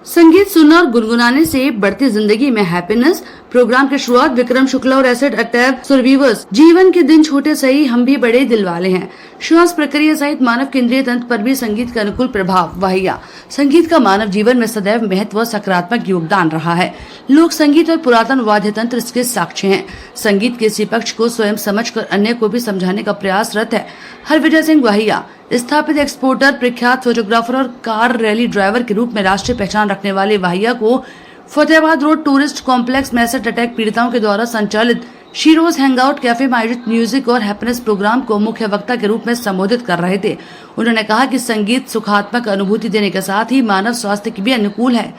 संगीत सुनना और गुनगुनाने से बढ़ती जिंदगी में हैप्पीनेस। प्रोग्राम की शुरुआत विक्रम शुक्ला और एसिड अटैक सर्वाइवर्स जीवन के दिन छोटे सही हम भी बड़े दिल वाले हैं श्वास प्रक्रिया सहित मानव केंद्रीय तंत्र पर भी संगीत का अनुकूल प्रभाव वहिया। संगीत का मानव जीवन में सदैव महत्व व सकारात्मक योगदान रहा है। लोक संगीत और पुरातन वाद्य तंत्र इसके साक्ष्य हैं। संगीत के इसी पक्ष को स्वयं समझकर अन्य को भी समझाने का प्रयासरत है हरविजय सिंह वहिया। स्थापित एक्सपोर्टर, प्रख्यात फोटोग्राफर और कार रैली ड्राइवर के रूप में राष्ट्रीय पहचान रखने वाले वहिया को फतेहाबाद रोड टूरिस्ट कॉम्प्लेक्स में एसिड अटैक पीड़िताओं के द्वारा संचालित शीरोज हैंगआउट कैफे में आयोजित म्यूजिक और हैप्पीनेस प्रोग्राम को मुख्य वक्ता के रूप में संबोधित कर रहे थे। उन्होंने कहा कि संगीत सुखात्मक अनुभूति देने के साथ ही मानव स्वास्थ्य के भी अनुकूल है।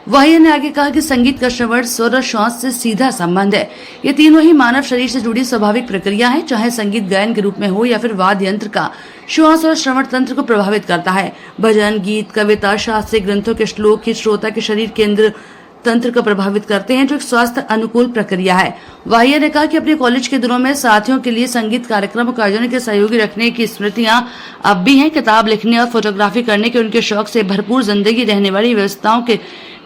वहिया ने आगे कहा कि संगीत का श्रवण, स्वर और श्वास से सीधा संबंध है। ये तीनों ही मानव शरीर से जुड़ी स्वाभाविक प्रक्रिया है, चाहे संगीत गायन के रूप में हो या फिर वाद्य यंत्र का। श्वास और श्रवण तंत्र को प्रभावित करता है। भजन, गीत, कविता, शास्त्रीय ग्रंथों के श्लोक ही श्रोता के शरीर केंद्र तंत्र को प्रभावित करते हैं, जो एक स्वास्थ्य अनुकूल प्रक्रिया है। वहिया ने कहा कि अपने कॉलेज के दिनों में साथियों के लिए संगीत कार्यक्रमों का आयोजन के सहयोगी रखने की स्मृतियां अब भी हैं। किताब लिखने और फोटोग्राफी करने के उनके शौक से भरपूर जिंदगी रहने वाली व्यवस्थाओं के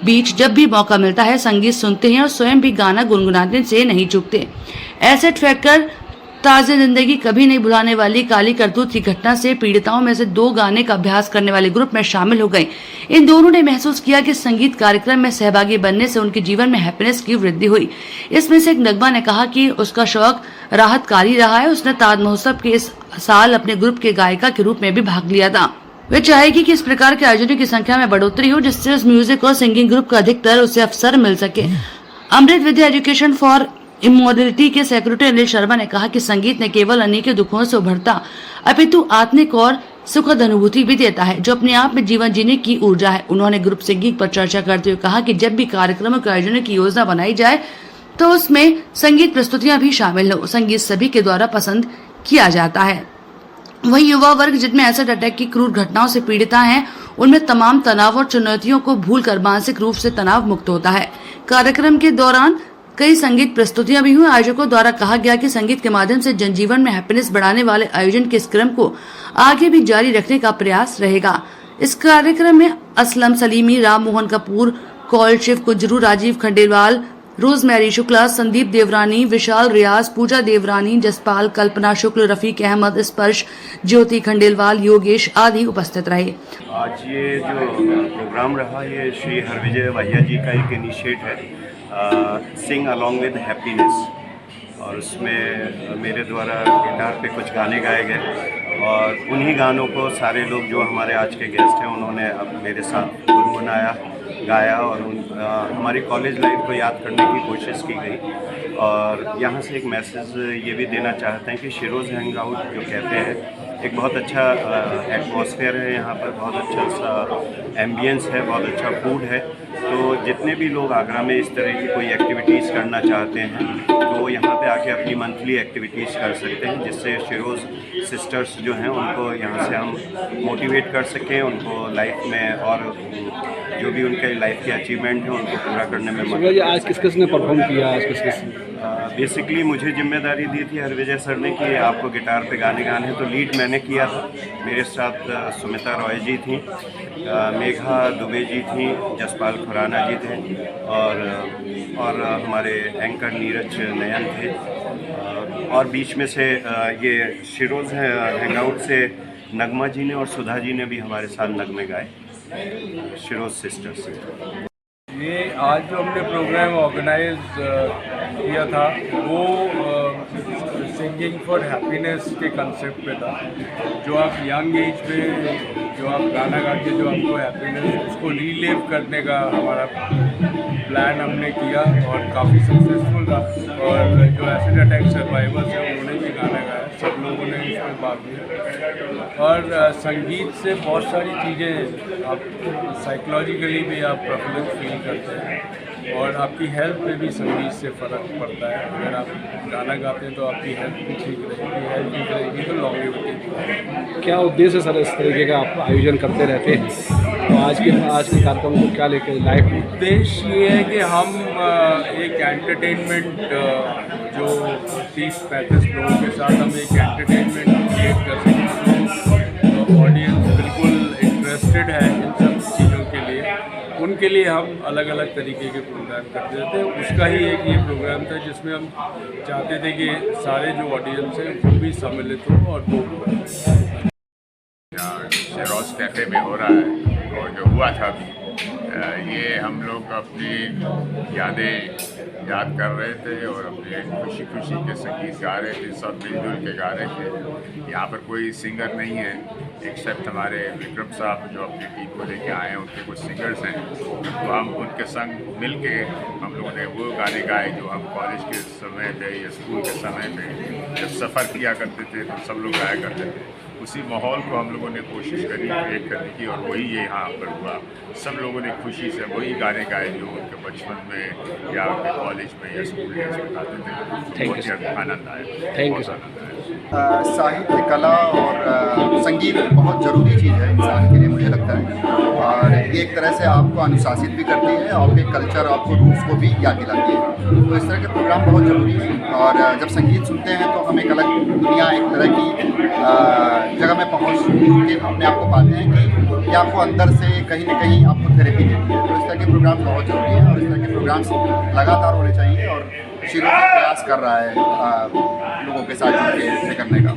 बीच जब भी मौका मिलता है संगीत सुनते हैं और स्वयं भी गाना गुनगुनाने से नहीं चूकते। एसिड फेंककर ताज़ी जिंदगी कभी नहीं भुलाने वाली काली करतूत की घटना से पीड़िताओं में से 2 गाने का अभ्यास करने वाले ग्रुप में शामिल हो गए। इन दोनों ने महसूस किया कि संगीत कार्यक्रम में सहभागी बनने से उनके जीवन में हैप्पीनेस की वृद्धि हुई। इसमें से एक नगमा ने कहा कि उसका शौक राहतकारी रहा है। उसने ताज महोत्सव के इस साल अपने ग्रुप के गायिका के रूप में भी भाग लिया था। वे चाहेगी कि इस प्रकार के आयोजनों की संख्या में बढ़ोतरी हो, जिससे उस म्यूजिक और सिंगिंग ग्रुप का अधिकतर उसे अवसर मिल सके। अमृत विद्या एजुकेशन फॉर इमोरलिटी के सेक्रेटरी अनिल शर्मा ने कहा कि संगीत न केवल अनेक दुखों से उभरता अपितु आत्मिक और सुखद अनुभूति भी देता है, जो अपने आप में जीवन जीने की ऊर्जा है। उन्होंने ग्रुप सिंगिंग पर चर्चा करते हुए कहा कि जब भी कार्यक्रमों के आयोजन की योजना बनाई जाए तो उसमें संगीत प्रस्तुतियां भी शामिल हो। संगीत सभी के द्वारा पसंद किया जाता है। वही युवा वर्ग जिनमें एसिड अटैक की क्रूर घटनाओं से पीड़िता हैं, उनमें तमाम तनाव और चुनौतियों को भूलकर मानसिक रूप से तनाव मुक्त होता है। कार्यक्रम के दौरान कई संगीत प्रस्तुतियां भी हुई। आयोजकों द्वारा कहा गया कि संगीत के माध्यम से जनजीवन में हैप्पीनेस बढ़ाने वाले आयोजन के इस क्रम को आगे भी जारी रखने का प्रयास रहेगा। इस कार्यक्रम में असलम सलीमी, राम मोहन कपूर, कौल शिव कुजरू, राजीव खंडेलवाल, रोजमेरी शुक्ला, संदीप देवरानी, विशाल रियाज, पूजा देवरानी, जसपाल, कल्पना शुक्ल, रफीक अहमद, स्पर्श, ज्योति खंडेलवाल, योगेश आदि उपस्थित रहे। आज ये जो प्रोग्राम रहा, ये श्री हरविजय वहिया जी का एक इनिशिएट है, सिंग अलॉन्ग विद हैप्पीनेस, और उसमें मेरे द्वारा गिटार पे कुछ गाने गाए गए और उन्हीं गानों को सारे लोग जो हमारे आज के गेस्ट हैं उन्होंने अब मेरे साथ गुनगुनाया, गाया और हमारी कॉलेज लाइफ को याद करने की कोशिश की गई। और यहाँ से एक मैसेज ये भी देना चाहते हैं कि शीरोज़ हैंगआउट जो कहते हैं, एक बहुत अच्छा एटमॉस्फेयर है यहाँ पर, बहुत अच्छा सा एम्बियंस है, बहुत अच्छा फूड है। तो जितने भी लोग आगरा में इस तरह की कोई एक्टिविटीज़ करना चाहते हैं तो यहाँ पे आके अपनी मंथली एक्टिविटीज़ कर सकते हैं, जिससे शीरोज़ सिस्टर्स जो हैं उनको यहाँ से हम मोटिवेट कर सकें, उनको लाइफ में और जो भी उनके लाइफ के अचीवमेंट हैं उनको पूरा करने में मदद। आज किस किस ने परफॉर्म किया? आज किस किस बेसिकली मुझे जिम्मेदारी दी थी हरविजय सर ने कि आपको गिटार पे गाने गाने हैं, तो लीड मैंने किया था। मेरे साथ सुमिता रॉय जी थी, मेघा दुबे जी थी, जसपाल खुराना जी थे और हमारे एंकर नीरज नयन थे। और बीच में से ये शीरोज़ हैंगआउट से नगमा जी ने और सुधा जी ने भी हमारे साथ नगमे गाए, शीरोज़ सिस्टर्स से। ये आज जो हमने प्रोग्राम ऑर्गेनाइज किया था वो सिंगिंग फॉर हैप्पीनेस के कंसेप्ट पे था। जो आप यंग एज पे जो आप गाना गा के जो आपको हैप्पीनेस उसको रीलिव करने का हमारा प्लान हमने किया और काफ़ी सक्सेसफुल रहा। और जो एसिड अटैक सर्वाइवर्स हैं उन्होंने भी गाना गाया, सब लोगों ने इसमें भाग लिया। और संगीत से बहुत सारी चीज़ें आप साइकोलॉजिकली भी आप प्रफुल्लित फील करते हैं और आपकी हेल्थ पे भी संगीत से फ़र्क पड़ता है। अगर आप गाना गाते हैं तो आपकी हेल्थ भी ठीक रहेगी, हेल्थ ठीक रहेगी तो लॉन्गेविटी भी। क्या उद्देश्य सर इस तरीके का आप आयोजन करते रहते हैं? तो आज के कार्यक्रम को क्या लेकर लाइफ उद्देश्य ये है कि हम एक एंटरटेनमेंट जो 30-35 लोगों के साथ हम एक एंटरटेनमेंट क्रिएट कर सकते हैं। तो ऑडियंस बिल्कुल इंटरेस्टेड है इन सब चीज़ों के लिए, उनके लिए हम अलग अलग तरीके के प्रोग्राम करते रहते हैं। उसका ही एक ये प्रोग्राम था जिसमें हम चाहते थे कि सारे जो ऑडियंस हैं वो भी सम्मिलित हो और वो शेरोज़ कैफ़े में हो रहा है और जो हुआ था अभी ये हम लोग अपनी यादें याद कर रहे थे और अपने खुशी खुशी के संगीत गा रहे थे, सब मिलजुल के गा रहे थे। यहाँ पर कोई सिंगर नहीं है एक्सेप्ट हमारे विक्रम साहब जो अपनी टीम को लेके आए हैं, उनके कुछ सिंगर्स हैं, तो हम उनके संग मिल के हम लोगों ने वो गाने गाए जो हम कॉलेज के समय पे या स्कूल के समय पे जब सफ़र किया करते थे तो सब लोग गाया करते थे। उसी माहौल को हम लोगों ने कोशिश करी क्रिएट करने की और वही ये यहाँ पर हुआ। सब लोगों ने खुशी से वही गाने गाए जो उनके बचपन में या उनके कॉलेज में या स्कूल डेज में गाते थे। बहुत ही आनंद आया, थैंक यू बहुत आनंद आया। साहित्य, कला और संगीत बहुत ज़रूरी चीज़ है इंसान के लिए, मुझे लगता है। और ये एक तरह से आपको अनुशासित भी करती है, आपके कल्चर, आपको रूट्स को भी याद दिलाती है। तो इस तरह के प्रोग्राम बहुत ज़रूरी है। और जब संगीत सुनते हैं तो हम एक अलग दुनिया, एक तरह की जगह में पहुँच के अपने आप को पाते हैं कि ये आपको अंदर से कहीं ना कहीं आपको थेरेपी देती है। तो इस तरह के प्रोग्राम बहुत ज़रूरी हैं और इस तरह के प्रोग्राम्स लगातार होने चाहिए। और शिरो भी प्रयास कर रहा है लोगों के साथ जुड़ के इसे करने का।